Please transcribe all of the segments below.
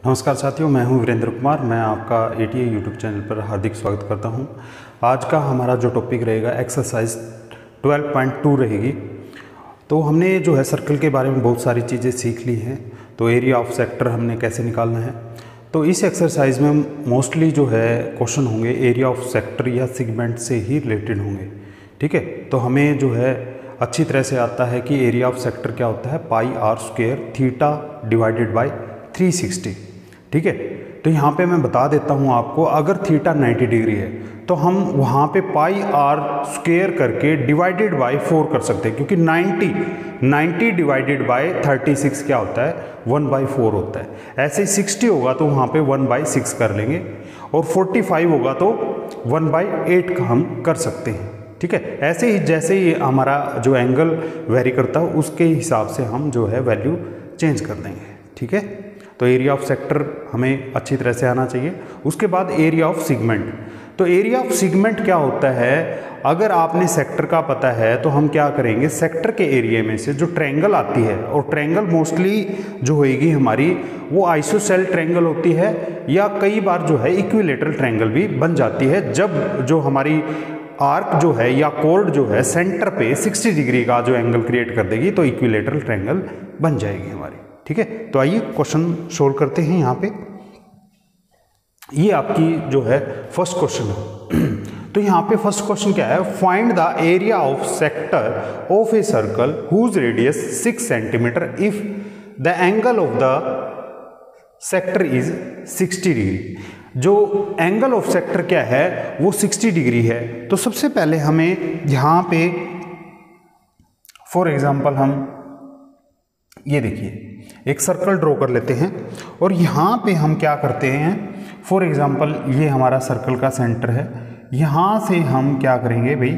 नमस्कार साथियों, मैं हूं वीरेंद्र कुमार। मैं आपका ATA यूट्यूब चैनल पर हार्दिक स्वागत करता हूं। आज का हमारा जो टॉपिक रहेगा एक्सरसाइज 12.2 रहेगी। तो हमने जो है सर्कल के बारे में बहुत सारी चीज़ें सीख ली हैं। तो एरिया ऑफ सेक्टर हमने कैसे निकालना है, तो इस एक्सरसाइज में मोस्टली जो है क्वेश्चन होंगे एरिया ऑफ सेक्टर या सेगमेंट से ही रिलेटेड होंगे। ठीक है, तो हमें जो है अच्छी तरह से आता है कि एरिया ऑफ सेक्टर क्या होता है, pi r square theta divided by 360। ठीक है, तो यहाँ पे मैं बता देता हूँ आपको, अगर थीटा 90 डिग्री है तो हम वहाँ पे पाई आर स्क्वायर करके डिवाइडेड बाय 4 कर सकते हैं, क्योंकि 90 डिवाइडेड बाय 36 क्या होता है, 1/4 होता है। ऐसे ही 60 होगा तो वहाँ पे 1/6 कर लेंगे, और 45 होगा तो 1/8 का हम कर सकते हैं। ठीक है, ऐसे ही जैसे ही हमारा जो एंगल वेरी करता है उसके हिसाब से हम जो है वैल्यू चेंज कर देंगे। ठीक है, तो एरिया ऑफ सेक्टर हमें अच्छी तरह से आना चाहिए। उसके बाद एरिया ऑफ सेगमेंट। तो एरिया ऑफ सेगमेंट क्या होता है, अगर आपने सेक्टर का पता है तो हम क्या करेंगे, सेक्टर के एरिया में से जो ट्रायंगल आती है, और ट्रायंगल मोस्टली जो होएगी हमारी वो आइसोसेल ट्रायंगल होती है, या कई बार जो है इक्विलेटरल ट्रायंगल भी बन जाती है, जब जो हमारी आर्क जो है या कॉर्ड जो है सेंटर पे 60 डिग्री का जो एंगल क्रिएट कर देगी, तो इक्विलेटरल ट्रायंगल बन जाएगी हमारी। ठीक है, तो आइए क्वेश्चन सोल्व करते हैं। यहाँ पे ये आपकी जो है फर्स्ट क्वेश्चन है। तो यहाँ पे फर्स्ट क्वेश्चन क्या है, find the area of sector of a circle whose radius 6 centimetre if the angle of the sector is 60 degree. जो एंगल ऑफ सेक्टर क्या है वो 60 डिग्री है। तो सबसे पहले हमें यहाँ पे फॉर एग्जांपल हम ये देखिए एक सर्कल ड्रॉ कर लेते हैं, और यहाँ पे हम क्या करते हैं, फॉर एग्जांपल ये हमारा सर्कल का सेंटर है, यहाँ से हम क्या करेंगे भाई,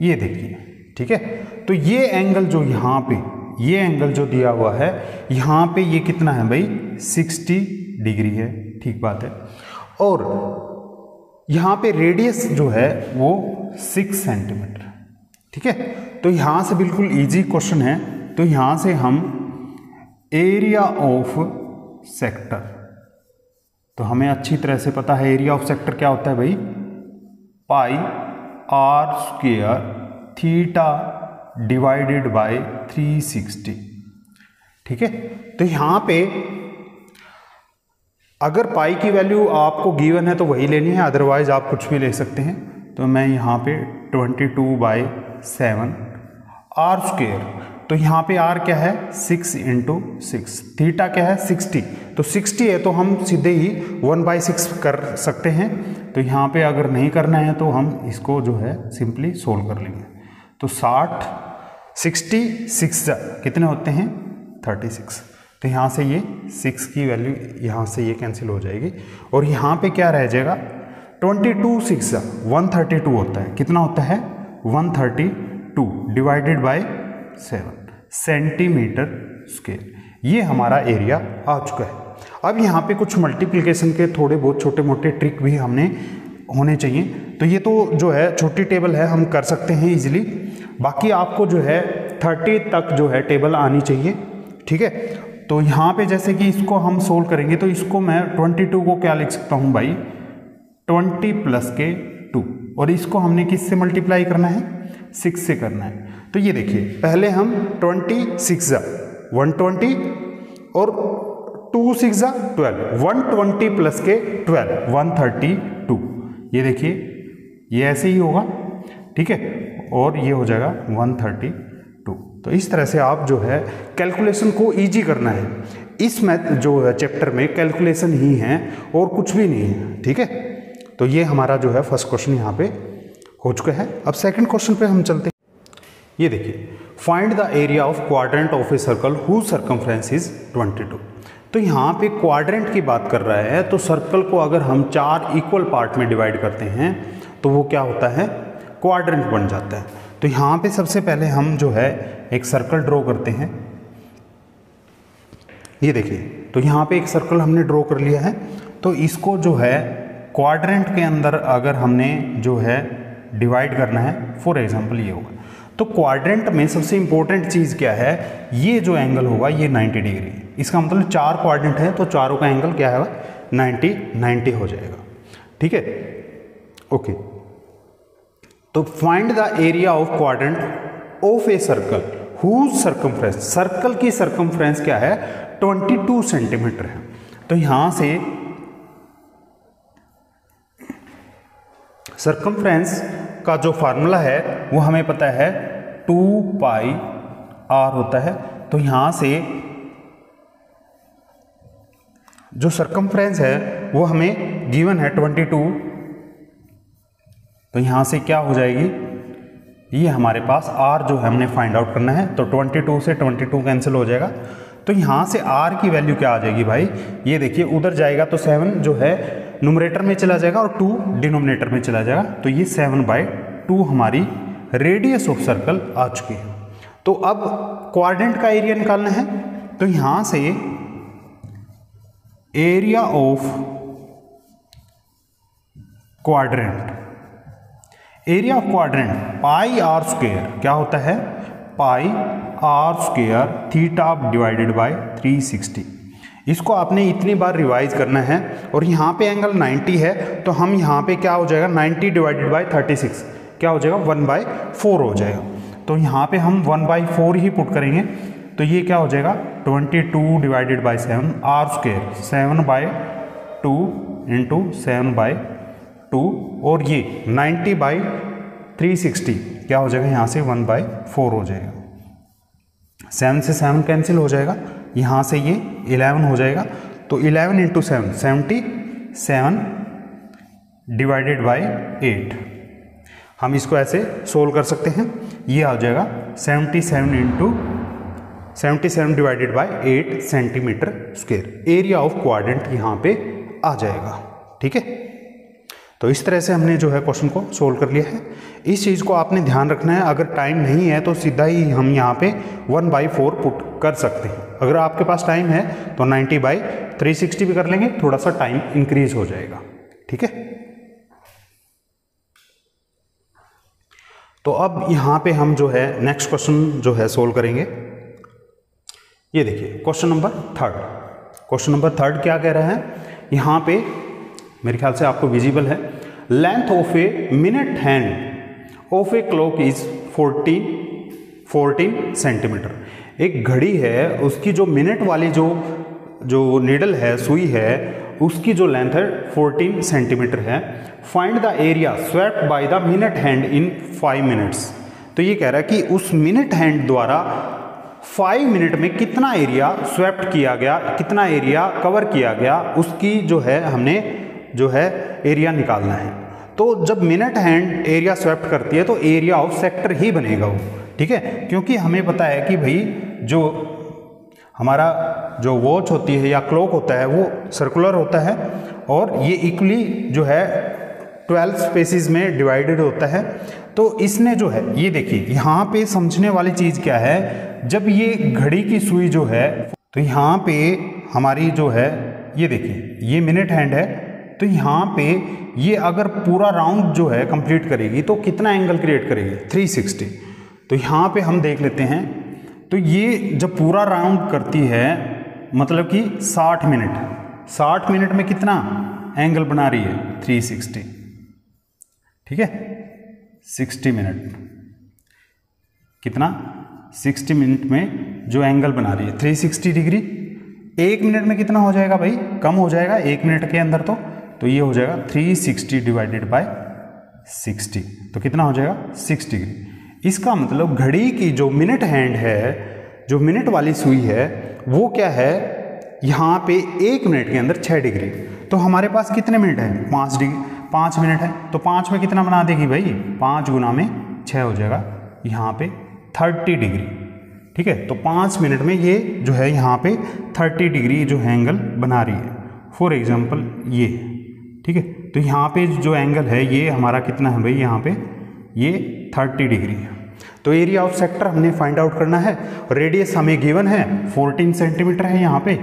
ये देखिए। ठीक है, तो ये एंगल जो यहाँ पे ये एंगल जो दिया हुआ है यहाँ पे ये कितना है भाई, 60 डिग्री है। ठीक बात है, और यहाँ पे रेडियस जो है वो 6 सेंटीमीटर। ठीक है, तो यहाँ से बिल्कुल इजी क्वेश्चन है। तो यहाँ से हम एरिया ऑफ सेक्टर, तो हमें अच्छी तरह से पता है एरिया ऑफ सेक्टर क्या होता है भाई, pi r square theta divided by 360। ठीक है, तो यहाँ पे अगर पाई की वैल्यू आपको गिवन है तो वही लेनी है, अदरवाइज आप कुछ भी ले सकते हैं। तो मैं यहाँ पे 22/7 आर स्क्वायर, तो यहाँ पे आर क्या है 6 × 6, थीटा क्या है 60, तो 60 है तो हम सीधे ही 1/6 कर सकते हैं। तो यहाँ पे अगर नहीं करना है तो हम इसको जो है सिंपली सोल्व कर लेंगे। तो 66 कितने होते हैं, 36। तो यहाँ से ये 6 की वैल्यू यहाँ से ये कैंसिल हो जाएगी, और यहाँ पे क्या रह जाएगा, 22×6 132 होता है। कितना होता है, 132 डिवाइडेड बाय 7 सेंटीमीटर स्क्वायर। ये हमारा एरिया आ चुका है। अब यहाँ पे कुछ मल्टीप्लिकेशन के थोड़े बहुत छोटे मोटे ट्रिक भी हमने होने चाहिए। तो ये तो जो है छोटी टेबल है, हम कर सकते हैं इजीली। बाकी आपको जो है 30 तक जो है टेबल आनी चाहिए। ठीक है, तो यहाँ पे जैसे कि इसको हम सोल्व करेंगे, तो इसको मैं 22 को क्या लिख सकता हूँ भाई, 20 + 2, और इसको हमने किससे मल्टीप्लाई करना है, 6 से करना है। तो ये देखिए पहले हम 26 120 और 2×6 12, 120 + 12 132। ये देखिए ये ऐसे ही होगा। ठीक है, और ये हो जाएगा 132। तो इस तरह से आप जो है कैलकुलेशन को इजी करना है। इस मैथ जो है चैप्टर में कैलकुलेशन ही है और कुछ भी नहीं है। ठीक है, तो ये हमारा जो है फर्स्ट क्वेश्चन यहाँ पे हो चुका है। अब सेकंड क्वेश्चन पे हम चलते हैं। ये देखिए, find the area of quadrant of a circle whose circumference is 22। तो यहाँ पे क्वाड्रेंट की बात कर रहा है, तो सर्कल को अगर हम 4 इक्वल पार्ट में डिवाइड करते हैं तो वो क्या होता है, क्वाड्रेंट बन जाता है। तो यहाँ पे सबसे पहले हम जो है एक सर्कल ड्रॉ करते हैं। ये देखिए, तो यहाँ पे एक सर्कल हमने ड्रॉ कर लिया है। तो इसको जो है क्वाड्रेंट के अंदर अगर हमने जो है डिवाइड करना है, फॉर एग्जांपल ये होगा, तो क्वाड्रेंट में सबसे इंपॉर्टेंट चीज़ क्या है, ये जो एंगल होगा ये 90 डिग्री। इसका मतलब 4 क्वाड्रेंट है तो चारों का एंगल क्या है, 90 हो जाएगा। ठीक है, ओके। तो find the area of quadrant of a circle whose circumference, circle की सर्कमफ्रेंस क्या है, 22 सेंटीमीटर है। तो यहां से सर्कमफ्रेंस का जो फार्मूला है वो हमें पता है 2 पाई r होता है। तो यहां से जो सर्कमफ्रेंस है वो हमें गिवन है 22। तो यहां से क्या हो जाएगी, ये हमारे पास r जो है हमने फाइंड आउट करना है, तो 22 से 22 कैंसिल हो जाएगा। तो यहाँ से r की वैल्यू क्या आ जाएगी भाई, ये देखिए उधर जाएगा तो 7 जो है न्यूमरेटर में चला जाएगा और 2 डिनोमिनेटर में चला जाएगा। तो ये 7/2 हमारी रेडियस ऑफ सर्कल आ चुकी है। तो अब क्वाड्रेंट का एरिया निकालना है। तो यहाँ से area of quadrant, area of quadrant pi r square क्या होता है, पाई r square theta divided by 360। इसको आपने इतनी बार रिवाइज करना है। और यहाँ पे एंगल 90 है तो हम यहाँ पे क्या हो जाएगा, 90 डिवाइडेड बाय 36 क्या हो जाएगा, 1/4 हो जाएगा। तो यहाँ पे हम 1/4 ही पुट करेंगे। तो ये क्या हो जाएगा, 22 divided by 7 r square 7/2 into 7/2 और ये 90/360 क्या हो जाएगा, यहाँ से 1/4 हो जाएगा। 7 से 7 कैंसिल हो जाएगा, यहाँ से ये 11 हो जाएगा। तो 11 इंटू 7 77 डिवाइडेड बाय 8। हम इसको ऐसे सोल्व कर सकते हैं। ये आ जाएगा 77 divided by 8 centimetre square. Area of quadrant यहाँ पे आ जाएगा। ठीक है, तो इस तरह से हमने जो है क्वेश्चन को सोल्व कर लिया है। इस चीज़ को आपने ध्यान रखना है, अगर टाइम नहीं है तो सीधा ही हम यहाँ पे 1/4 पुट कर सकते हैं। अगर आपके पास टाइम है तो 90/360 भी कर लेंगे, थोड़ा सा टाइम इंक्रीज हो जाएगा। ठीक है, तो अब यहाँ पे हम जो है नेक्स्ट क्वेश्चन जो है सोल्व करेंगे। ये देखिए क्वेश्चन नंबर 3। क्वेश्चन नंबर 3 क्या कह रहा है, यहाँ पे मेरे ख्याल से आपको विजिबल है, length of a minute hand of a clock is 14 centimetre. एक घड़ी है, उसकी जो मिनट वाली जो नीडल है, सुई है, उसकी जो लेंथ है 14 सेंटीमीटर है। Find the area swept by the minute hand in 5 minutes. तो ये कह रहा है कि उस मिनट हैंड द्वारा 5 मिनट में कितना एरिया स्वेप्ट किया गया, कितना एरिया कवर किया गया, उसकी जो है हमने जो है एरिया निकालना है। तो जब मिनट हैंड एरिया स्वेप्ट करती है तो एरिया ऑफ सेक्टर ही बनेगा वो। ठीक है, क्योंकि हमें पता है कि भाई जो हमारा जो वॉच होती है या क्लॉक होता है वो सर्कुलर होता है और ये इक्वली जो है 12 स्पेसिस में डिवाइडेड होता है। तो इसने जो है, ये देखिए यहाँ पे समझने वाली चीज़ क्या है, जब ये घड़ी की सुई जो है तो यहाँ पे हमारी जो है, ये देखिए ये मिनट हैंड है, तो यहाँ पे ये अगर पूरा राउंड जो है कंप्लीट करेगी तो कितना एंगल क्रिएट करेगी, 360। तो यहाँ पे हम देख लेते हैं, तो ये जब पूरा राउंड करती है मतलब कि 60 मिनट में कितना एंगल बना रही है, 360। ठीक है, 60 मिनट कितना, 60 मिनट में जो एंगल बना रही है 360 डिग्री। 1 मिनट में कितना हो जाएगा भाई, कम हो जाएगा 1 मिनट के अंदर। तो ये हो जाएगा 360 डिवाइडेड बाय 60, तो कितना हो जाएगा 6 डिग्री। इसका मतलब घड़ी की जो मिनट हैंड है, जो मिनट वाली सुई है, वो क्या है, यहाँ पे 1 मिनट के अंदर 6 डिग्री। तो हमारे पास कितने मिनट हैं, 5 मिनट है। तो 5 में कितना बना देगी भाई, 5 गुना में 6 हो जाएगा, यहाँ पे 30 डिग्री। ठीक है, तो 5 मिनट में ये जो है यहाँ पे 30 डिग्री जो है एंगल बना रही है। फॉर एग्जाम्पल ये, ठीक है, तो यहाँ पे जो एंगल है ये हमारा कितना है भाई, यहाँ पे ये 30 डिग्री है। तो एरिया ऑफ सेक्टर हमने फाइंड आउट करना है। रेडियस हमें गिवन है 14 सेंटीमीटर है यहाँ पे।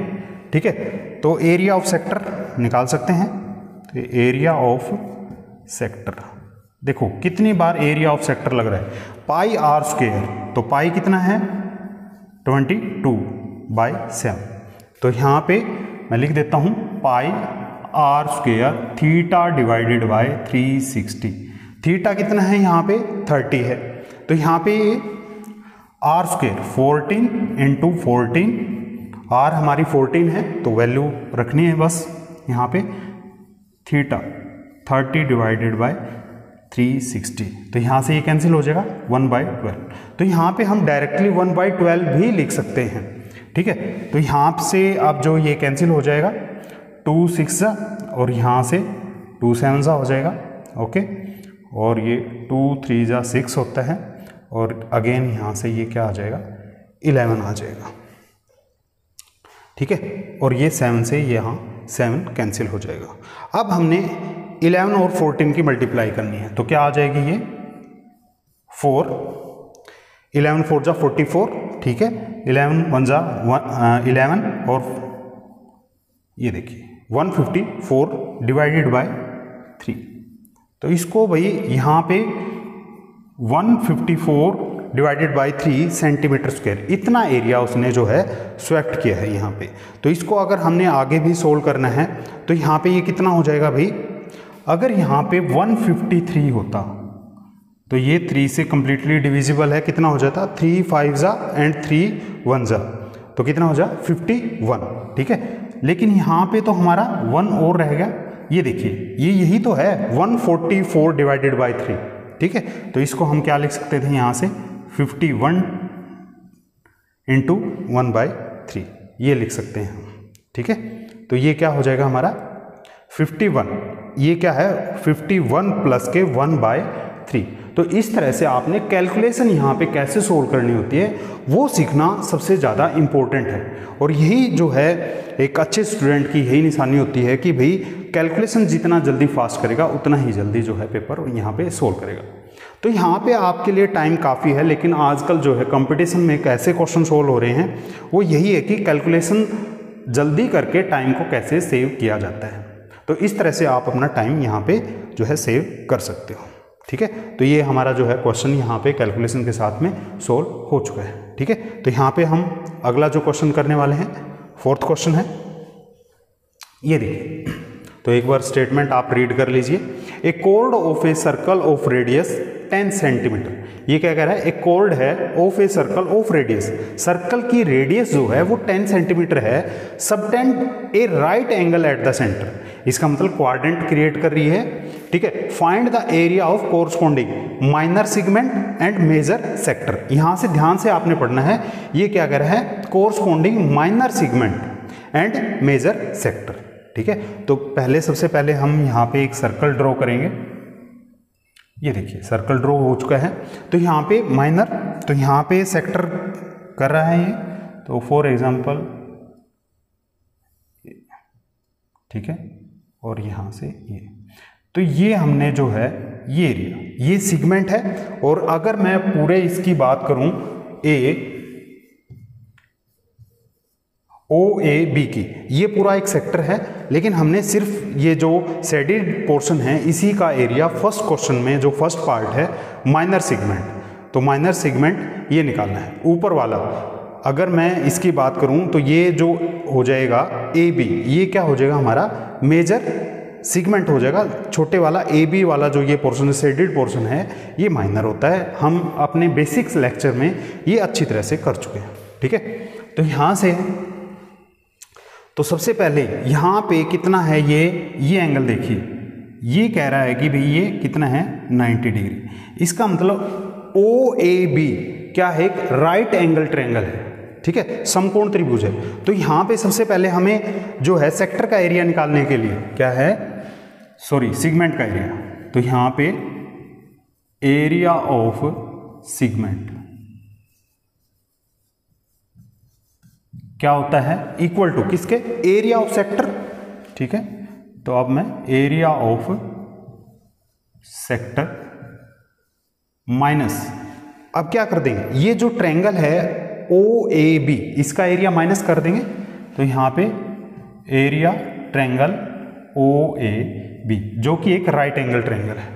ठीक है, तो एरिया ऑफ सेक्टर निकाल सकते हैं। तो एरिया ऑफ सेक्टर देखो कितनी बार एरिया ऑफ सेक्टर लग रहा है, पाई आर स्क्वेयर, तो पाई कितना है 22/7। तो यहाँ पे मैं लिख देता हूँ pi r square theta divided by 360। Theta कितना है यहाँ पे 30 है, तो यहाँ पे आर स्क्वेयर 14 × 14, आर हमारी 14 है तो वैल्यू रखनी है बस यहाँ पे, थीटा 30 डिवाइडेड बाय 360, तो यहाँ से ये कैंसिल हो जाएगा 1/12। तो यहाँ पे हम डायरेक्टली 1/12 भी लिख सकते हैं, ठीक है। तो यहाँ से अब जो ये कैंसिल हो जाएगा 2 6 और यहाँ से 2 7 हो जाएगा, ओके। और ये 2 3 6 होता है, और अगेन यहाँ से ये क्या आ जाएगा 11 आ जाएगा, ठीक है। और ये 7 से यहाँ 7 कैंसिल हो जाएगा। अब हमने 11 और 14 की मल्टीप्लाई करनी है, तो क्या आ जाएगी ये 4, 11 4 जा 44, ठीक है। 11 1 जा 11 और ये देखिए 154 डिवाइडेड बाय 3। तो इसको भाई यहाँ पे 154 डिवाइडेड बाय 3 सेंटीमीटर स्क्वायर, इतना एरिया उसने जो है स्वेप्ट किया है यहाँ पे। तो इसको अगर हमने आगे भी सोल्व करना है तो यहाँ पे ये कितना हो जाएगा भाई, अगर यहाँ पे 153 होता तो ये 3 से कंप्लीटली डिविजिबल है, कितना हो जाता 3 5 जा एंड 3 1 जा, तो कितना हो जाए 51, ठीक है। लेकिन यहाँ पे तो हमारा 1 और रह गया, ये देखिए ये यही तो है 144 डिवाइडेड बाय 3, ठीक है। तो इसको हम क्या लिख सकते थे यहाँ से 51 × 1/3, ये लिख सकते हैं, ठीक है। तो ये क्या हो जाएगा हमारा 51, ये क्या है 51 प्लस के 1/3। तो इस तरह से आपने कैलकुलेशन यहाँ पे कैसे सोल्व करनी होती है वो सीखना सबसे ज़्यादा इम्पोर्टेंट है। और यही जो है एक अच्छे स्टूडेंट की यही निशानी होती है कि भाई कैलकुलेशन जितना जल्दी फास्ट करेगा उतना ही जल्दी जो है पेपर यहाँ पे सोल्व करेगा। तो यहाँ पे आपके लिए टाइम काफ़ी है, लेकिन आजकल जो है कंपटीशन में कैसे क्वेश्चन सोल्व हो रहे हैं वो यही है कि कैलकुलेशन जल्दी करके टाइम को कैसे सेव किया जाता है। तो इस तरह से आप अपना टाइम यहाँ पे जो है सेव कर सकते हो, ठीक है। तो ये हमारा जो है क्वेश्चन यहाँ पे कैलकुलेशन के साथ में सोल्व हो चुका है, ठीक है। तो यहाँ पे हम अगला जो क्वेश्चन करने वाले हैं 4th क्वेश्चन है, ये देखिए। तो एक बार स्टेटमेंट आप रीड कर लीजिए। A chord of a circle of radius 10 centimetre, ये क्या कह रहा है, एक कॉर्ड है of a circle of radius, circle की रेडियस जो है वो 10 सेंटीमीटर है, subtend a right angle at the centre, इसका मतलब क्वाड्रेंट क्रिएट कर रही है, ठीक है। Find the area of corresponding minor segment and major sector, यहां से ध्यान से आपने पढ़ना है, ये क्या कह रहा है corresponding minor segment and major sector, ठीक है। तो पहले सबसे पहले हम यहाँ पे एक सर्कल ड्रॉ करेंगे, ये देखिए सर्कल ड्रॉ हो चुका है। तो यहाँ पे माइनर, तो यहाँ पे सेक्टर कर रहा है ये, तो फॉर एग्जांपल, ठीक है। और यहाँ से ये, तो ये हमने जो है ये एरिया, ये सेगमेंट है। और अगर मैं पूरे इसकी बात करूं OAB की, ये पूरा एक सेक्टर है, लेकिन हमने सिर्फ ये जो शेडेड पोर्शन है इसी का एरिया फर्स्ट क्वेश्चन में जो फर्स्ट पार्ट है माइनर सेगमेंट, तो माइनर सेगमेंट ये निकालना है ऊपर वाला। अगर मैं इसकी बात करूं तो ये जो हो जाएगा AB, ये क्या हो जाएगा हमारा मेजर सेगमेंट हो जाएगा, छोटे वाला AB वाला जो ये पोर्शन शेडेड पोर्शन है ये माइनर होता है। हम अपने बेसिक्स लेक्चर में ये अच्छी तरह से कर चुके हैं, ठीक है। तो यहाँ से तो सबसे पहले यहाँ पे कितना है ये एंगल देखिए, ये कह रहा है कि भाई ये कितना है 90 डिग्री, इसका मतलब OAB क्या है, एक राइट एंगल ट्रायंगल है, ठीक है, समकोण त्रिभुज है। तो यहाँ पे सबसे पहले हमें जो है सेक्टर का एरिया निकालने के लिए क्या है, सॉरी सेगमेंट का एरिया, तो यहाँ पे एरिया ऑफ सेगमेंट क्या होता है, इक्वल टू किसके, एरिया ऑफ सेक्टर, ठीक है। तो अब मैं एरिया ऑफ सेक्टर माइनस, अब क्या कर देंगे, ये जो ट्रायंगल है OAB इसका एरिया माइनस कर देंगे, तो यहाँ पे एरिया ट्रायंगल OAB जो कि एक राइट एंगल ट्रायंगल है।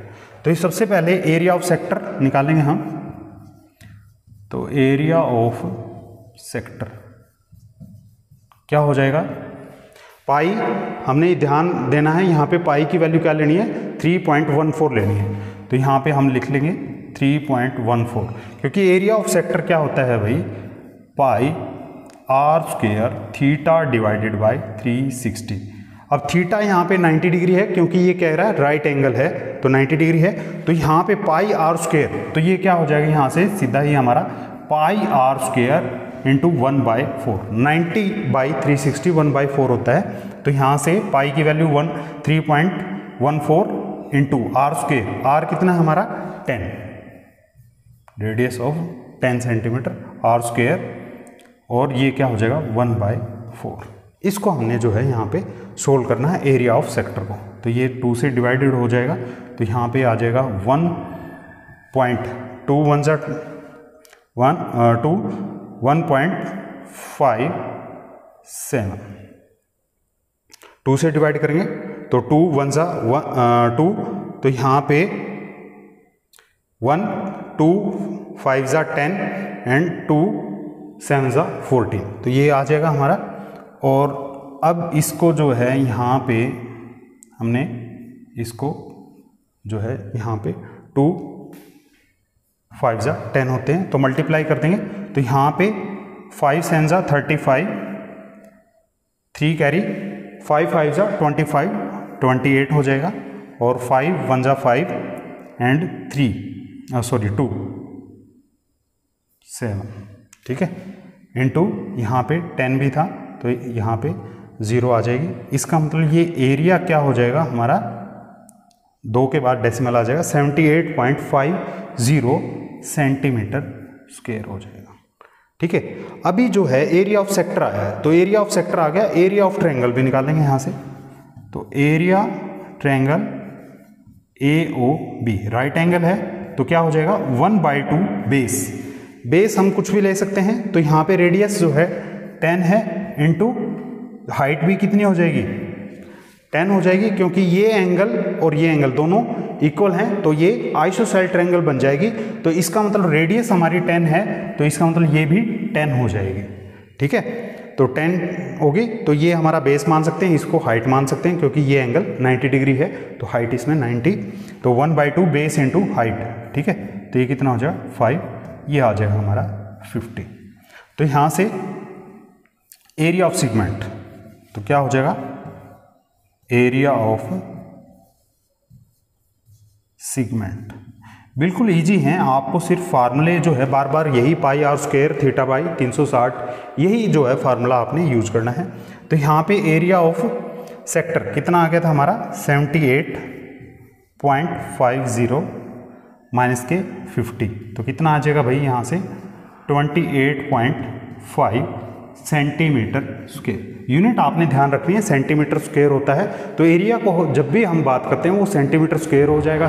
तो ये सबसे पहले एरिया ऑफ सेक्टर निकालेंगे हम। तो एरिया ऑफ सेक्टर क्या हो जाएगा, पाई, हमने ध्यान देना है यहाँ पे पाई की वैल्यू क्या लेनी है, 3.14 लेनी है। तो यहाँ पे हम लिख लेंगे 3.14, क्योंकि एरिया ऑफ सेक्टर क्या होता है भाई, pi r square theta divided by 360। अब थीटा यहाँ पे 90 डिग्री है, क्योंकि ये कह रहा है राइट एंगल है, तो 90 डिग्री है। तो यहाँ पे पाई आर स्क्वायर, तो ये क्या हो जाएगा, यहाँ से सीधा ही हमारा पाई आर स्क्वायर इंटू 1/4, 90/360 1/4 होता है। तो यहाँ से पाई की value 3.14 into R square, R कितना है हमारा 10, radius of 10 centimetre R square, और ये क्या हो जाएगा 1/4। इसको हमने जो है यहाँ पे सोल्व करना है एरिया ऑफ सेक्टर को। तो ये 2 से डिवाइडेड हो जाएगा, तो यहाँ पे आ जाएगा 1.57, 2 से डिवाइड करेंगे तो 2 1 2, तो यहाँ पे 1 2 5 10 एंड 2 7 14, तो ये आ जाएगा हमारा। और अब इसको जो है यहाँ पे हमने इसको जो है यहाँ पे 2 5 10 होते हैं, तो मल्टीप्लाई कर देंगे। तो यहाँ पे 5 7 35, 3 कैरी, 5 5 25, 28 हो जाएगा, और 5 1 5 एंड 2 7, ठीक है, इनटू यहाँ पे 10 भी था, तो यहाँ पे 0 आ जाएगी। इसका मतलब ये एरिया क्या हो जाएगा हमारा, 2 के बाद डेसिमल आ जाएगा, 78.50 सेंटीमीटर स्क्वायर हो जाएगा, ठीक है। अभी जो है एरिया ऑफ सेक्टर आया है, तो एरिया ऑफ सेक्टर आ गया, एरिया ऑफ ट्रायंगल भी निकालेंगे यहाँ से। तो area triangle AOB right angle है, तो क्या हो जाएगा 1/2 बेस हम कुछ भी ले सकते हैं। तो यहाँ पे रेडियस जो है 10 है, इनटू हाइट भी कितनी हो जाएगी 10 हो जाएगी, क्योंकि ये एंगल और ये एंगल दोनों इक्वल हैं, तो ये आइसोसेल ट्रायंगल बन जाएगी। तो इसका मतलब रेडियस हमारी 10 है, तो इसका मतलब ये भी 10 हो जाएगी, ठीक है। तो 10 होगी, तो ये हमारा बेस मान सकते हैं, इसको हाइट मान सकते हैं, क्योंकि ये एंगल 90 डिग्री है, तो हाइट इसमें 90, तो 1/2 बेस इंटू हाइट, ठीक है। तो ये कितना हो जाएगा 5, ये आ जाएगा हमारा 50। तो यहाँ से एरिया ऑफ सेगमेंट, तो क्या हो जाएगा एरिया ऑफ सेगमेंट, बिल्कुल इजी हैं, आपको सिर्फ फार्मूले जो है बार बार यही पाई आर स्क्वायर थीटा बाई 360, यही जो है फार्मूला आपने यूज करना है। तो यहाँ पे एरिया ऑफ सेक्टर कितना आ गया था हमारा 78.50 माइनस के 50, तो कितना आ जाएगा भाई यहाँ से 28.5 सेंटीमीटर स्क्वायर। यूनिट आपने ध्यान रखनी है, सेंटीमीटर स्क्वायर होता है। तो एरिया को जब भी हम बात करते हैं वो सेंटीमीटर स्क्वायर हो जाएगा,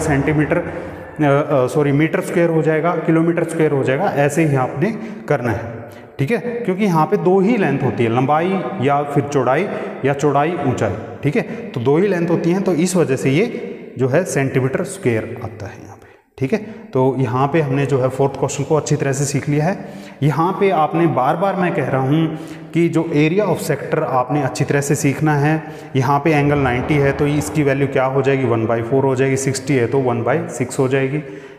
मीटर स्क्वायर हो जाएगा, किलोमीटर स्क्वायर हो जाएगा, ऐसे ही आपने करना है, ठीक है। क्योंकि यहाँ पे 2 ही लेंथ होती है, लंबाई या फिर चौड़ाई, या चौड़ाई ऊंचाई, ठीक है। तो 2 ही लेंथ होती हैं, तो इस वजह से ये जो है सेंटीमीटर स्क्वायर आता है यहाँ पे, ठीक है। तो यहाँ पे हमने जो है 4th क्वेश्चन को अच्छी तरह से सीख लिया है। यहाँ पे आपने बार बार मैं कह रहा हूँ कि जो एरिया ऑफ सेक्टर आपने अच्छी तरह से सीखना है। यहाँ पे एंगल 90 है, तो इसकी वैल्यू क्या हो जाएगी 1/4 हो जाएगी, 60 है तो 1/6 हो जाएगी,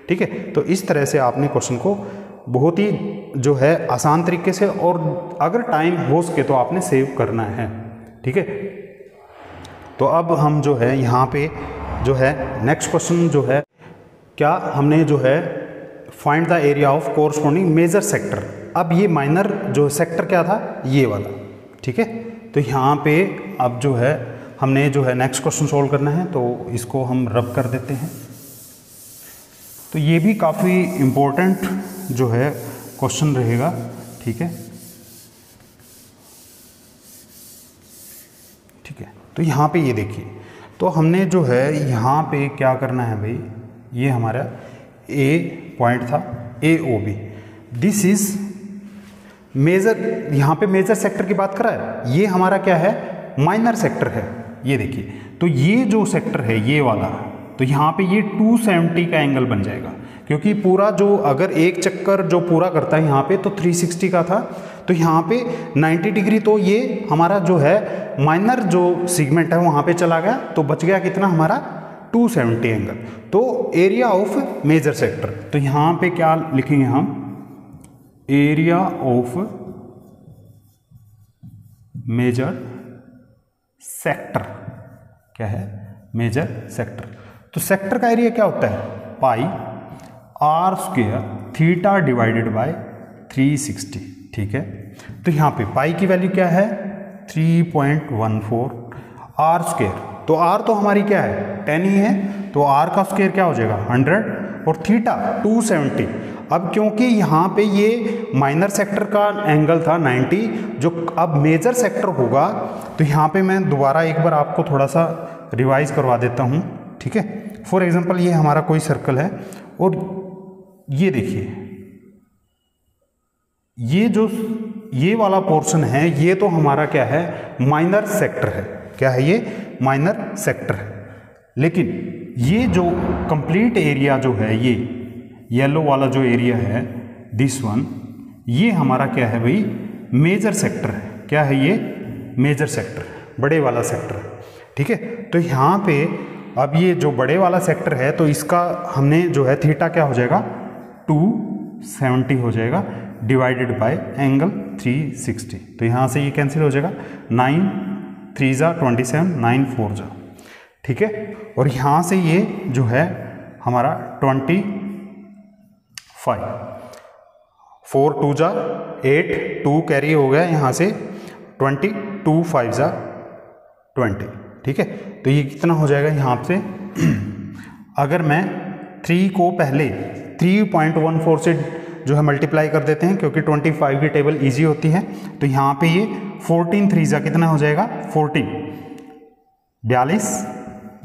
ठीक है। तो इस तरह से आपने क्वेश्चन को बहुत ही जो है आसान तरीके से, और अगर टाइम हो सके तो आपने सेव करना है, ठीक है। तो अब हम जो है यहाँ पे जो है नेक्स्ट क्वेश्चन जो है, क्या हमने जो है find the area of corresponding major sector. अब ये माइनर जो सेक्टर क्या था, ये वाला, ठीक है। तो यहाँ पे अब जो है हमने जो है नेक्स्ट क्वेश्चन सॉल्व करना है, तो इसको हम रब कर देते हैं। तो ये भी काफ़ी इम्पोर्टेंट जो है क्वेश्चन रहेगा, ठीक है, ठीक है। तो यहाँ पे ये देखिए, तो हमने जो है यहाँ पे क्या करना है भाई, ये हमारा ए पॉइंट था AOB, दिस इज मेजर, यहाँ पे मेजर सेक्टर की बात कर रहा है, ये हमारा क्या है माइनर सेक्टर है, ये देखिए। तो ये जो सेक्टर है ये वाला, तो यहाँ पे ये 270 का एंगल बन जाएगा, क्योंकि पूरा जो अगर एक चक्कर जो पूरा करता है यहाँ पे तो 360 का था, तो यहाँ पे 90 डिग्री, तो ये हमारा जो है माइनर जो सेगमेंट है वहाँ पे चला गया, तो बच गया कितना हमारा 270 एंगल। तो एरिया ऑफ मेजर सेक्टर, तो यहाँ पे क्या लिखेंगे हम, एरिया ऑफ मेजर सेक्टर, क्या है, मेजर सेक्टर। तो सेक्टर का एरिया क्या होता है, pi r square theta divided by 360, ठीक है। तो यहाँ पे पाई की वैल्यू क्या है 3.14 आर स्क्वायर, तो आर तो हमारी क्या है 10 ही है, तो आर का स्क्वायर क्या हो जाएगा 100 और थीटा 270। अब क्योंकि यहाँ पे ये माइनर सेक्टर का एंगल था 90, जो अब मेजर सेक्टर होगा, तो यहाँ पे मैं दोबारा एक बार आपको थोड़ा सा रिवाइज करवा देता हूँ, ठीक है। फॉर एग्जांपल ये हमारा कोई सर्कल है और ये देखिए ये वाला पोर्शन है, ये तो हमारा क्या है माइनर सेक्टर है, क्या है ये माइनर सेक्टर है। लेकिन ये जो कंप्लीट एरिया जो है, ये येलो वाला जो एरिया है दिस वन, ये हमारा क्या है भाई मेजर सेक्टर है, क्या है ये मेजर सेक्टर, बड़े वाला सेक्टर है, ठीक है। तो यहाँ पे अब ये जो बड़े वाला सेक्टर है, तो इसका हमने जो है थीटा क्या हो जाएगा 270 हो जाएगा डिवाइडेड बाय एंगल 360। तो यहाँ से ये कैंसिल हो जाएगा, 9 3 जा 27, 9 4 जा, ठीक है। और यहाँ से ये जो है हमारा 25, 4 2 जा 8, 2 कैरी हो गया यहाँ से 20, 2 5 जा 20, ठीक है। तो ये कितना हो जाएगा यहाँ से अगर मैं 3 को पहले 3.14 से जो है मल्टीप्लाई कर देते हैं, क्योंकि 25 की टेबल इजी होती है, तो यहाँ पे ये 14 3 जा कितना हो जाएगा 14, 42,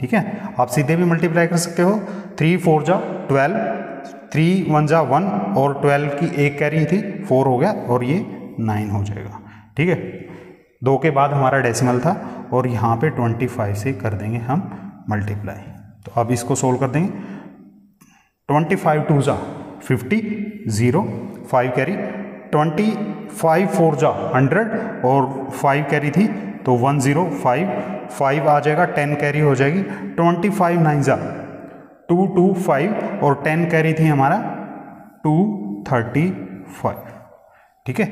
ठीक है। आप सीधे भी मल्टीप्लाई कर सकते हो, 3 4 जा 12, 3 1 जा 1 और 12 की एक कैरी थी 4 हो गया और ये 9 हो जाएगा, ठीक है। 2 के बाद हमारा डेसिमल था और यहाँ पे 25 से कर देंगे हम मल्टीप्लाई। तो अब इसको सोल्व कर देंगे, 25 2 जा 50, 0 5 कैरी, 25 4 जा 100 और 5 कैरी थी तो 1 0 5 आ जाएगा, 10 कैरी हो जाएगी, 25 9 जा 2 2 5 और 10 कैरी थी हमारा 235, ठीक है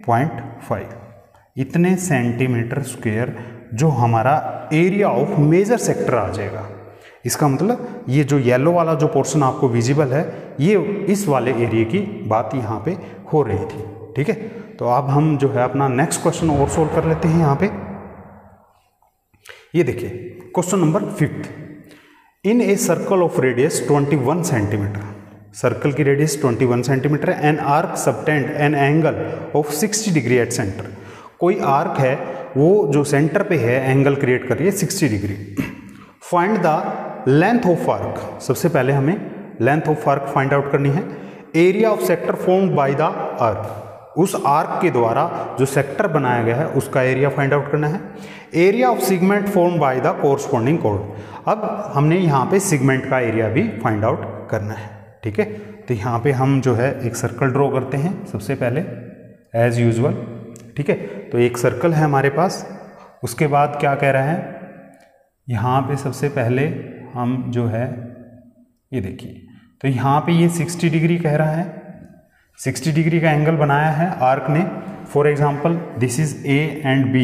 0.5। इतने सेंटीमीटर स्क्वायर जो हमारा एरिया ऑफ मेजर सेक्टर आ जाएगा। इसका मतलब ये जो येलो वाला जो पोर्शन आपको विजिबल है, ये इस वाले एरिया की बात यहाँ पे हो रही थी, ठीक है। तो अब हम जो है अपना नेक्स्ट क्वेश्चन और सोल्व कर लेते हैं। यहाँ पे ये देखिए question number 5, in a circle of radius 21 centimetre, circle की radius 21 centimetre, an arc subtend an angle of 60 degree at centre. कोई आर्क है वो जो सेंटर पे है एंगल क्रिएट कर रही है 60 degree. Find the length of arc, सबसे पहले हमें length of arc find out करनी है। Area of sector formed by the arc, उस आर्क के द्वारा जो सेक्टर बनाया गया है उसका एरिया फाइंड आउट करना है। Area of segment formed by the corresponding code, अब हमने यहाँ पे सेगमेंट का एरिया भी फाइंड आउट करना है, ठीक है। तो यहाँ पे हम जो है एक सर्कल ड्रॉ करते हैं सबसे पहले एज यूजुअल, ठीक है। तो एक सर्कल है हमारे पास, उसके बाद क्या कह रहा है यहाँ पे सबसे पहले हम जो है ये देखिए, तो यहाँ पे ये 60 डिग्री कह रहा है, 60 डिग्री का एंगल बनाया है आर्क ने। For example this is A and B,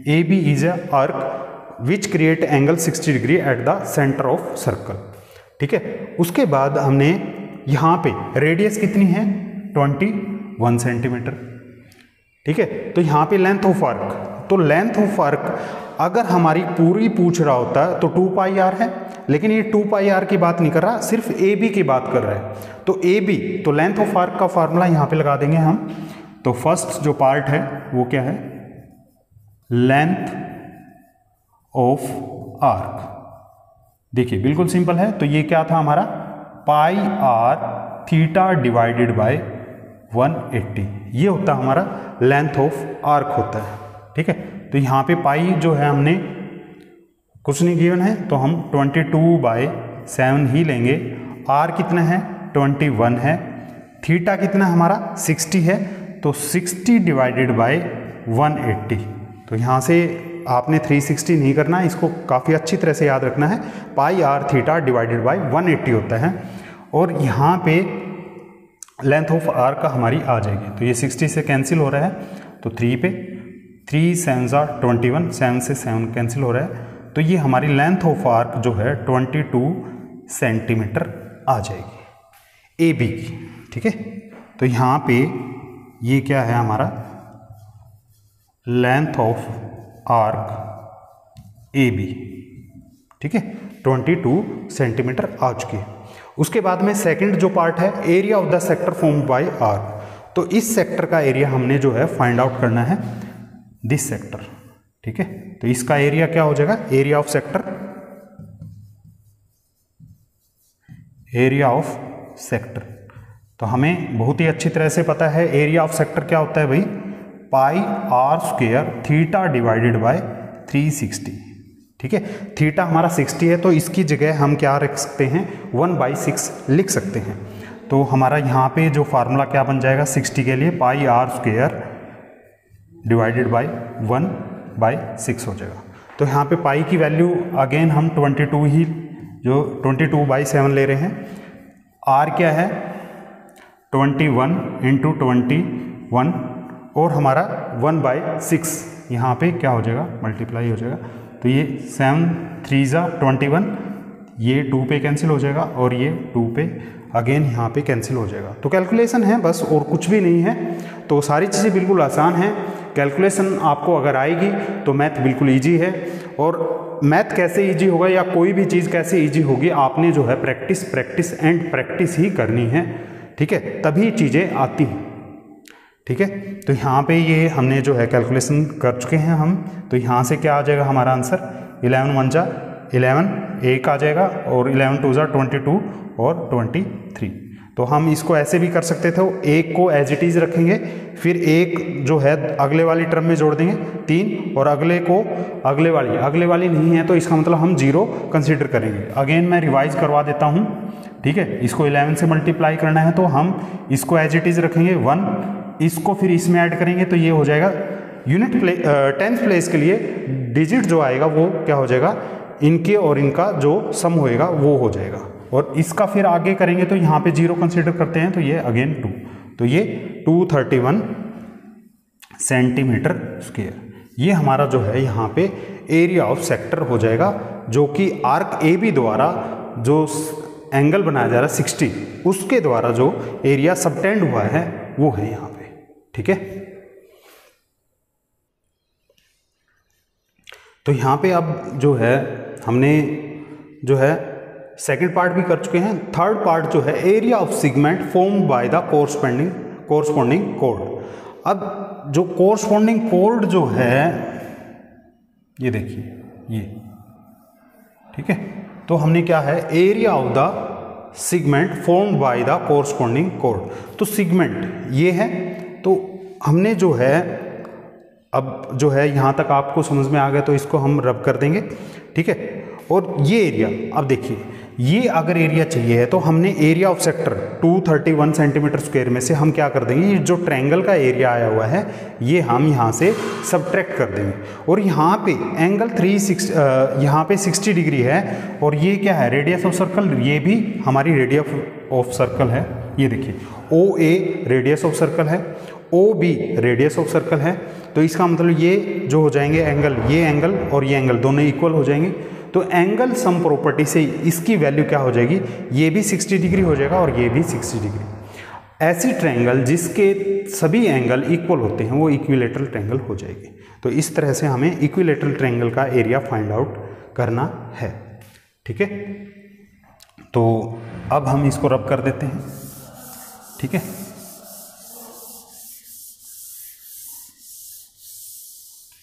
A B is a arc which create angle 60 degree at the centre of circle, ठीक है। उसके बाद हमने यहाँ पे रेडियस कितनी है 21 सेंटीमीटर, ठीक है। तो यहाँ पे लेंथ ऑफ आर्क, तो लेंथ ऑफ आर्क अगर हमारी पूरी पूछ रहा होता है तो 2 पाई आर है, लेकिन ये 2 पाई आर की बात नहीं कर रहा, सिर्फ ए बी की बात कर रहा है। तो ए बी, तो लेंथ ऑफ आर्क का फार्मूला यहाँ पे लगा देंगे हम। तो फर्स्ट जो पार्ट है वो क्या है, लेंथ ऑफ आर्क, देखिए बिल्कुल सिंपल है। तो ये क्या था हमारा पाई आर थीटा डिवाइडेड बाय 180, ये होता है हमारा लेंथ ऑफ आर्क होता है, ठीक है। तो यहाँ पे पाई जो है हमने कुछ नहीं गिवन है, तो हम 22 बाय 7 ही लेंगे। आर कितना है 21 है, थीटा कितना हमारा 60 है, तो 60 डिवाइडेड बाय 180। तो यहाँ से आपने 360 नहीं करना, इसको काफ़ी अच्छी तरह से याद रखना है। Pi are theta divided bye 180 होता है, और यहाँ पे लेंथ ऑफ आर का हमारी आ जाएगी। तो ये 60 से कैंसिल हो रहा है, तो 3 पे 3 7 21, 7 से 7 कैंसिल हो रहा है, तो ये हमारी लेंथ ऑफ आर्क जो है 22 सेंटीमीटर आ जाएगी ए बी की। ठीक है, तो यहाँ पे ये क्या है हमारा length of arc A B. ठीक है, 22 सेंटीमीटर आ चुकी है। उसके बाद में सेकंड जो पार्ट है, area of the sector formed by arc. तो इस सेक्टर का एरिया हमने जो है फाइंड आउट करना है, दिस सेक्टर। ठीक है, तो इसका एरिया क्या हो जाएगा, area of sector, area of sector. तो हमें बहुत ही अच्छी तरह से पता है एरिया ऑफ सेक्टर क्या होता है भाई, pi r square theta divided by 360। ठीक है, थीटा हमारा 60 है, तो इसकी जगह हम क्या रख सकते हैं 1/6 लिख सकते हैं। तो हमारा यहाँ पे जो फार्मूला क्या बन जाएगा 60 के लिए, पाई आर स्क्वायर डिवाइडेड बाय 1/6 हो जाएगा। तो यहाँ पे पाई की वैल्यू अगेन हम 22 ही, जो 22/7 ले रहे हैं। आर क्या है 21 × 21, और हमारा 1/6 यहाँ पे क्या हो जाएगा, मल्टीप्लाई हो जाएगा। तो ये 7 3 21, ये 2 पे कैंसिल हो जाएगा, और ये 2 पे अगेन यहाँ पे कैंसिल हो जाएगा। तो कैलकुलेशन है बस, और कुछ भी नहीं है। तो सारी चीज़ें बिल्कुल आसान हैं। कैलकुलेशन आपको अगर आएगी तो मैथ बिल्कुल इजी है। और मैथ कैसे इजी होगा या कोई भी चीज़ कैसे इजी होगी, आपने जो है प्रैक्टिस प्रैक्टिस एंड प्रैक्टिस ही करनी है। ठीक है, तभी चीज़ें आती हैं। ठीक है, तो यहाँ पे ये हमने जो है कैलकुलेशन कर चुके हैं हम। तो यहाँ से क्या आ जाएगा हमारा आंसर, 11 1 जा 11, 1 आ जाएगा, और 11 2 जा 22 और 23। तो हम इसको ऐसे भी कर सकते थे, एक को एज इट इज रखेंगे, फिर एक जो है अगले वाली टर्म में जोड़ देंगे 3, और अगले को अगले वाली नहीं है, तो इसका मतलब हम 0 कंसीडर करेंगे। अगेन मैं रिवाइज करवा देता हूँ। ठीक है, इसको 11 से मल्टीप्लाई करना है, तो हम इसको एज इट इज रखेंगे 1, इसको फिर इसमें ऐड करेंगे, तो ये हो जाएगा यूनिट 10th प्लेस के लिए डिजिट जो आएगा वो क्या हो जाएगा, इनके और इनका जो सम होएगा वो हो जाएगा। और इसका फिर आगे करेंगे तो यहाँ पे 0 कंसीडर करते हैं, तो ये अगेन 2, तो ये 231 सेंटीमीटर स्क्वायर। ये हमारा जो है यहाँ पे एरिया ऑफ सेक्टर हो जाएगा, जो कि आर्क ए बी द्वारा जो एंगल बनाया जा रहा है 60, उसके द्वारा जो एरिया सबटेंड हुआ है वो है यहाँ पे। ठीक है, तो यहाँ पे अब जो है हमने जो है सेकंड पार्ट भी कर चुके हैं। थर्ड पार्ट जो है area of segment formed by the corresponding code. अब जो कोरस्पॉन्डिंग कोड जो है ये देखिए ये, ठीक है, तो हमने क्या है area of the segment formed by the corresponding code. तो सेगमेंट ये है, तो हमने जो है अब जो है यहाँ तक आपको समझ में आ गया, तो इसको हम रब कर देंगे। ठीक है, और ये एरिया अब देखिए, ये अगर एरिया चाहिए है तो हमने area of sector 231 centimetre square में से हम क्या कर देंगे, ये जो ट्रायंगल का एरिया आया हुआ है ये हम यहाँ से सबट्रैक्ट कर देंगे। और यहाँ पे एंगल 360 यहाँ पे 60 डिग्री है, और ये क्या है रेडियस ऑफ सर्कल, ये भी हमारी रेडियस ऑफ सर्कल है। ये देखिए OA रेडियस ऑफ सर्कल है, OB रेडियस ऑफ सर्कल है। तो इसका मतलब ये जो हो जाएंगे एंगल, ये एंगल और ये एंगल दोनों इक्वल हो जाएंगे। तो एंगल सम प्रॉपर्टी से इसकी वैल्यू क्या हो जाएगी, ये भी 60 डिग्री हो जाएगा और ये भी 60 डिग्री। ऐसी ट्रायंगल जिसके सभी एंगल इक्वल होते हैं वो इक्विलेटरल ट्रायंगल हो जाएगी। तो इस तरह से हमें इक्विलेटरल ट्रायंगल का एरिया फाइंड आउट करना है। ठीक है, तो अब हम इसको रब कर देते हैं। ठीक है,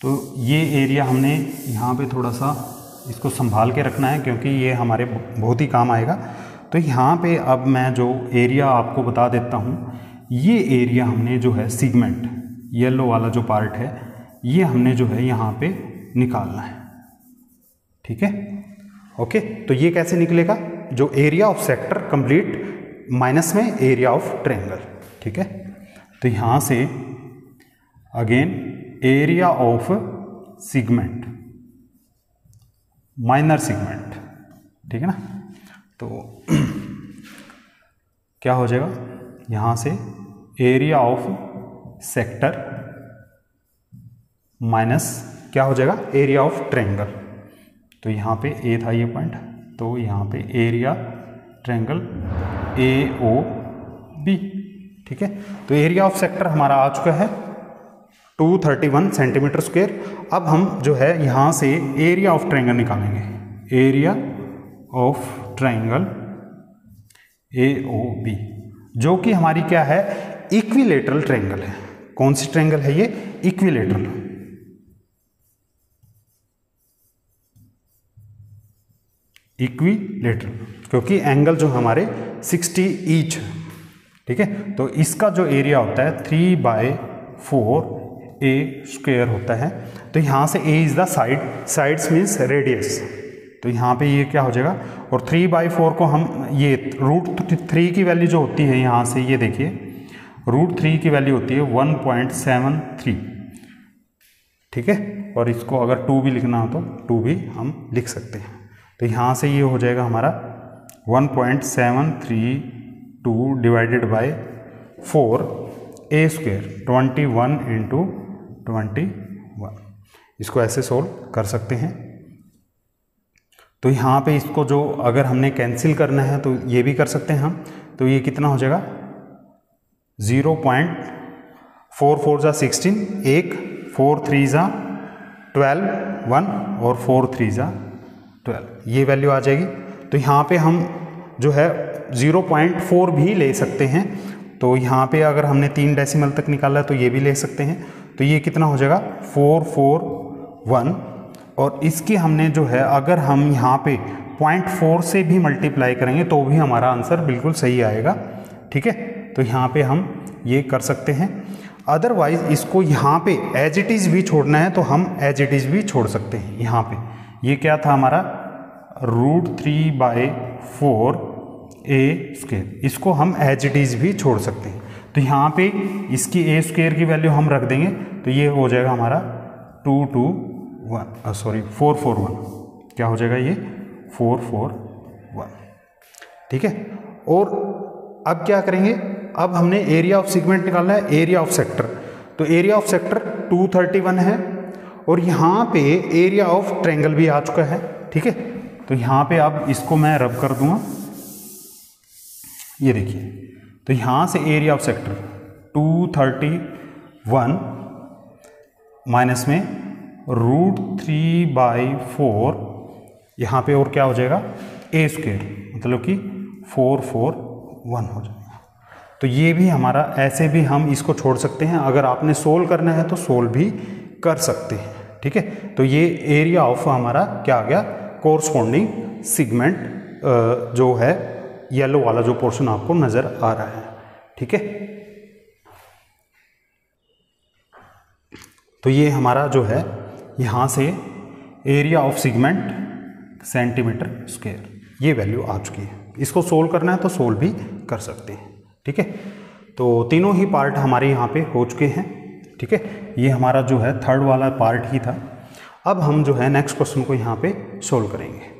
तो ये एरिया हमने यहाँ पे थोड़ा सा इसको संभाल के रखना है, क्योंकि ये हमारे बहुत ही काम आएगा। तो यहाँ पे अब मैं जो एरिया आपको बता देता हूँ, ये एरिया हमने जो है सेगमेंट येलो वाला जो पार्ट है ये हमने जो है यहाँ पे निकालना है। ठीक है, ओके, तो ये कैसे निकलेगा, जो area of sector complete minus में एरिया ऑफ ट्रायंगल, ठीक है। तो यहाँ से again area of segment minor segment, ठीक है ना। तो क्या हो जाएगा यहाँ से एरिया ऑफ सेक्टर माइनस क्या हो जाएगा एरिया ऑफ ट्रायंगल। तो यहाँ पे ए था ये पॉइंट, तो यहाँ पे एरिया ट्रायंगल AOB, ठीक है। तो एरिया ऑफ सेक्टर हमारा आ चुका है 231 सेंटीमीटर स्क्वायर। अब हम जो है यहाँ से एरिया ऑफ ट्रायंगल निकालेंगे, एरिया ऑफ ट्रायंगल AOB, जो कि हमारी क्या है इक्विलेटरल ट्रायंगल है। कौन सी ट्रायंगल है ये? इक्विलेटरल। इक्विलेटरल क्योंकि एंगल जो हमारे 60 ईच, ठीक है। तो इसका जो एरिया होता है 3/4A² होता है। तो यहाँ से A is the side, sides means radius, तो यहाँ पे ये क्या हो जाएगा, और 3/4 को हम ये √3 की वैल्यू जो होती है यहाँ से ये देखिए √3 की वैल्यू होती है 1.73, ठीक है। और इसको अगर 2 भी लिखना हो तो 2 भी हम लिख सकते हैं। तो यहाँ से ये हो जाएगा हमारा 1.732 डिवाइडेड बाय 4A², 21 × 21, इसको ऐसे सोल्व कर सकते हैं। तो यहाँ पे इसको जो अगर हमने कैंसिल करना है तो ये भी कर सकते हैं हम। तो ये कितना हो जाएगा 0.44 × 16, 1 4 3 × 12 1 और 4 3 × 12, ये वैल्यू आ जाएगी। तो यहाँ पे हम जो है 0.4 भी ले सकते हैं। तो यहाँ पे अगर हमने 3 डेसिमल तक निकाला है तो ये भी ले सकते हैं। तो ये कितना हो जाएगा 441, और इसकी हमने जो है अगर हम यहाँ पे 0.4 से भी मल्टीप्लाई करेंगे तो भी हमारा आंसर बिल्कुल सही आएगा, ठीक है। तो यहाँ पे हम ये कर सकते हैं। अदरवाइज इसको यहाँ पे एज इट इज़ भी छोड़ना है तो हम एज इट इज़ भी छोड़ सकते हैं। यहाँ पे ये क्या था हमारा √3/4A², इसको हम एज इट इज़ भी छोड़ सकते हैं। तो यहाँ पे इसकी A² की वैल्यू हम रख देंगे तो ये हो जाएगा हमारा 441, क्या हो जाएगा ये 441, ठीक है। और अब क्या करेंगे, अब हमने एरिया ऑफ सेगमेंट निकालना है, एरिया ऑफ सेक्टर। तो एरिया ऑफ सेक्टर 231 है, और यहाँ पे एरिया ऑफ ट्रायंगल भी आ चुका है, ठीक है। तो यहाँ पे अब इसको मैं रब कर दूंगा, ये देखिए। तो यहाँ से एरिया ऑफ सेक्टर 231 माइनस में √3/4, यहाँ पे और क्या हो जाएगा A², मतलब कि 441 हो जाएगा। तो ये भी हमारा, ऐसे भी हम इसको छोड़ सकते हैं। अगर आपने सोल्व करना है तो सोल्व भी कर सकते हैं, ठीक है। तो ये एरिया ऑफ हमारा क्या आ गया, कोरस्पॉन्डिंग सेगमेंट जो है येलो वाला जो पोर्शन आपको नजर आ रहा है, ठीक है। तो ये हमारा जो है यहाँ से area of segment centimetre square, ये वैल्यू आ चुकी है। इसको सोल्व करना है तो सोल्व भी कर सकते हैं, ठीक है। तो तीनों ही पार्ट हमारे यहाँ पे हो चुके हैं, ठीक है। ये हमारा जो है थर्ड वाला पार्ट ही था। अब हम जो है नेक्स्ट क्वेश्चन को यहाँ पे सोल्व करेंगे।